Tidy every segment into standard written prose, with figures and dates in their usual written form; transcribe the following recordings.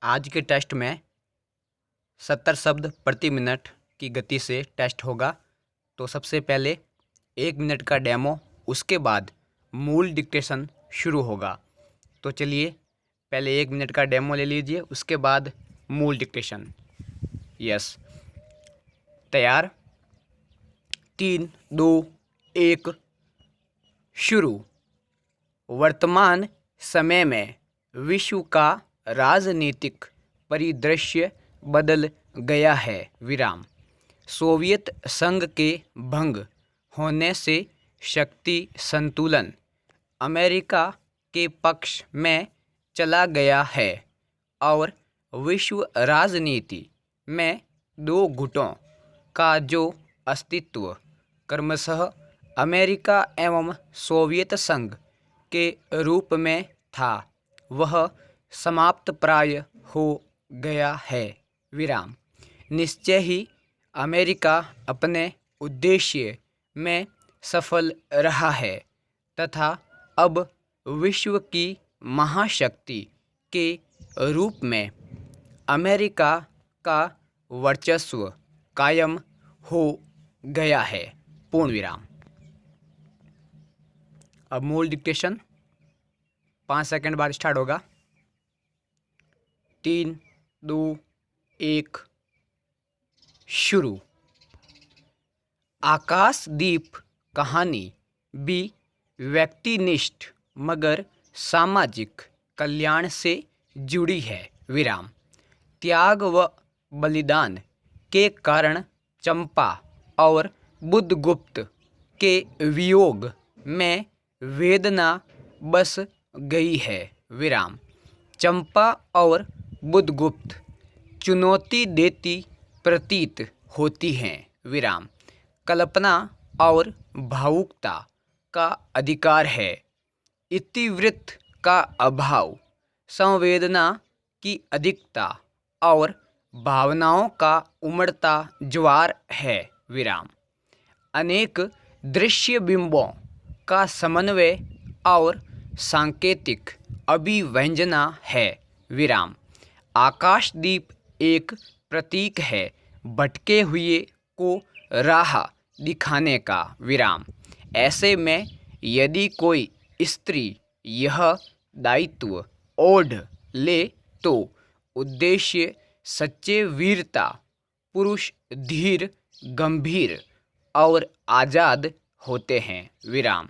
आज के टेस्ट में 70 शब्द प्रति मिनट की गति से टेस्ट होगा। तो सबसे पहले 1 मिनट का डेमो, उसके बाद मूल डिक्टेशन शुरू होगा। तो चलिए पहले 1 मिनट का डेमो ले लीजिए, उसके बाद मूल डिक्टेशन। यस, तैयार? 3, 2, 1 शुरू। वर्तमान समय में विश्व का राजनीतिक परिदृश्य बदल गया है। विराम। सोवियत संघ के भंग होने से शक्ति संतुलन अमेरिका के पक्ष में चला गया है और विश्व राजनीति में दो गुटों का जो अस्तित्व क्रमशः अमेरिका एवं सोवियत संघ के रूप में था, वह समाप्त प्राय हो गया है। विराम। निश्चय ही अमेरिका अपने उद्देश्य में सफल रहा है तथा अब विश्व की महाशक्ति के रूप में अमेरिका का वर्चस्व कायम हो गया है। पूर्ण विराम। अब मूल डिक्टेशन 5 सेकंड बाद स्टार्ट होगा। 3, 2, 1 शुरू। आकाशदीप कहानी भी व्यक्तिनिष्ठ मगर सामाजिक कल्याण से जुड़ी है। विराम। त्याग व बलिदान के कारण चंपा और बुद्धगुप्त के वियोग में वेदना बस गई है। विराम। चंपा और बुद्धगुप्त चुनौती देती प्रतीत होती हैं। विराम। कल्पना और भावुकता का अधिकार है। इतिवृत्त का अभाव, संवेदना की अधिकता और भावनाओं का उमड़ता ज्वार है। विराम। अनेक दृश्य बिंबों का समन्वय और सांकेतिक अभिव्यंजना है। विराम। आकाशदीप एक प्रतीक है भटके हुए को राह दिखाने का। विराम। ऐसे में यदि कोई स्त्री यह दायित्व ओढ़ ले तो उद्देश्य सच्चे वीरता, पुरुष धीर, गंभीर और आज़ाद होते हैं। विराम।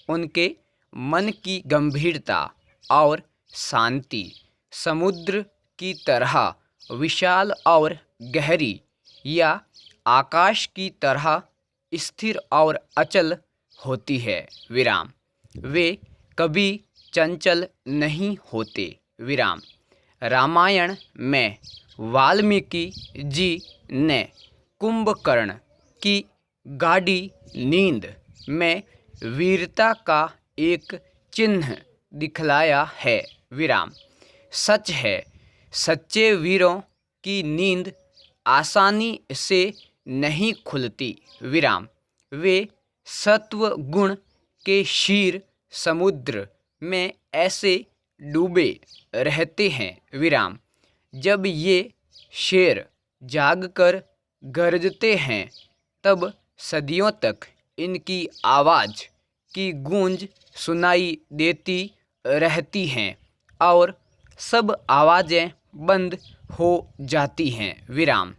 उनके मन की गंभीरता और शांति समुद्र की तरह विशाल और गहरी या आकाश की तरह स्थिर और अचल होती है। विराम। वे कभी चंचल नहीं होते। विराम। रामायण में वाल्मीकि जी ने कुंभकर्ण की गाढ़ी नींद में वीरता का एक चिन्ह दिखलाया है। विराम। सच है, सच्चे वीरों की नींद आसानी से नहीं खुलती। विराम। वे सत्व गुण के क्षीर समुद्र में ऐसे डूबे रहते हैं। विराम। जब ये शेर जागकर गरजते हैं तब सदियों तक इनकी आवाज़ की गूंज सुनाई देती रहती हैं और सब आवाज़ें बंद हो जाती हैं। विराम।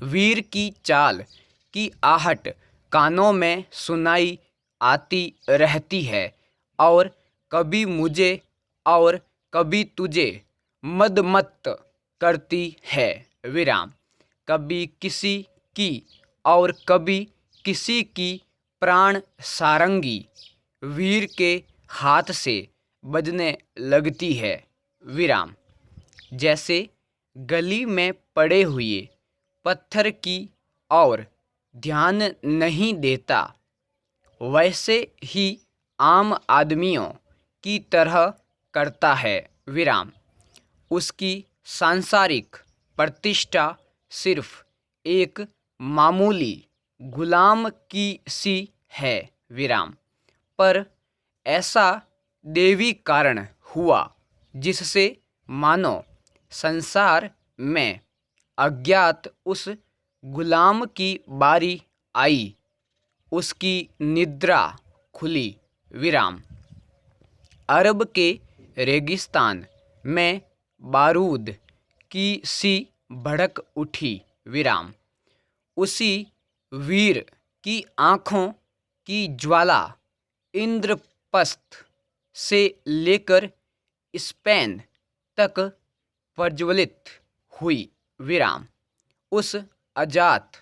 वीर की चाल की आहट कानों में सुनाई आती रहती है और कभी मुझे और कभी तुझे मदमत्त करती है। विराम। कभी किसी की और कभी किसी की प्राण सारंगी वीर के हाथ से बजने लगती है। विराम। जैसे गली में पड़े हुए पत्थर की और ध्यान नहीं देता, वैसे ही आम आदमियों की तरह करता है। विराम। उसकी सांसारिक प्रतिष्ठा सिर्फ एक मामूली गुलाम की सी है। विराम। पर ऐसा देवी कारण हुआ जिससे मानो संसार में अज्ञात उस गुलाम की बारी आई, उसकी निद्रा खुली। विराम। अरब के रेगिस्तान में बारूद की सी भड़क उठी। विराम। उसी वीर की आँखों की ज्वाला इंद्रप्रस्थ से लेकर स्पेन तक प्रज्वलित हुई। विराम। उस अजात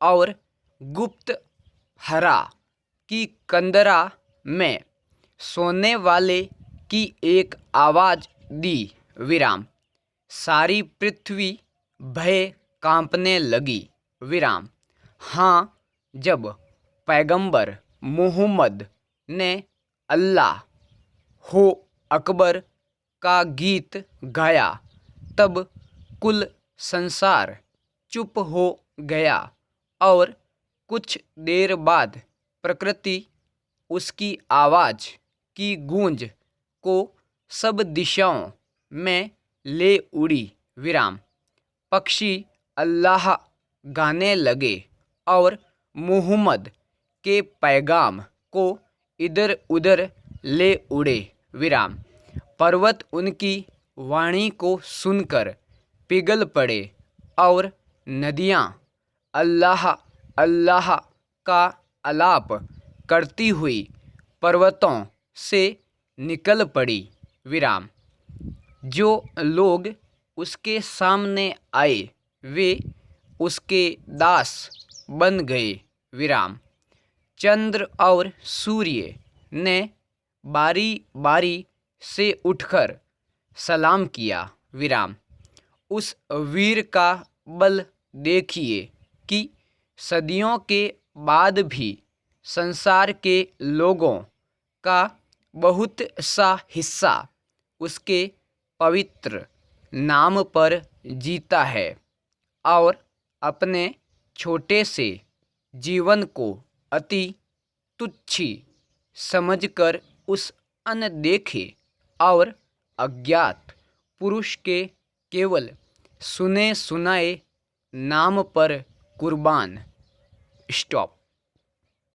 और गुप्त हरा की कंदरा में सोने वाले की एक आवाज़ दी। विराम। सारी पृथ्वी भय कांपने लगी। विराम। हाँ, जब पैगंबर मुहम्मद ने अल्लाह हो अकबर का गीत गाया, तब कुल संसार चुप हो गया और कुछ देर बाद प्रकृति उसकी आवाज़ की गूंज को सब दिशाओं में ले उड़ी। विराम। पक्षी अल्लाह गाने लगे और मुहम्मद के पैगाम को इधर उधर ले उड़े। विराम। पर्वत उनकी वाणी को सुनकर पिघल पड़े और नदियाँ अल्लाह अल्लाह का आलाप करती हुई पर्वतों से निकल पड़ी। विराम। जो लोग उसके सामने आए वे उसके दास बन गए। विराम। चंद्र और सूर्य ने बारी बारी से उठकर सलाम किया। विराम। उस वीर का बल देखिए कि सदियों के बाद भी संसार के लोगों का बहुत सा हिस्सा उसके पवित्र नाम पर जीता है और अपने छोटे से जीवन को अति तुच्छ समझकर उस अनदेखे और अज्ञात पुरुष के केवल सुने सुनाए नाम पर कुर्बान। स्टॉप।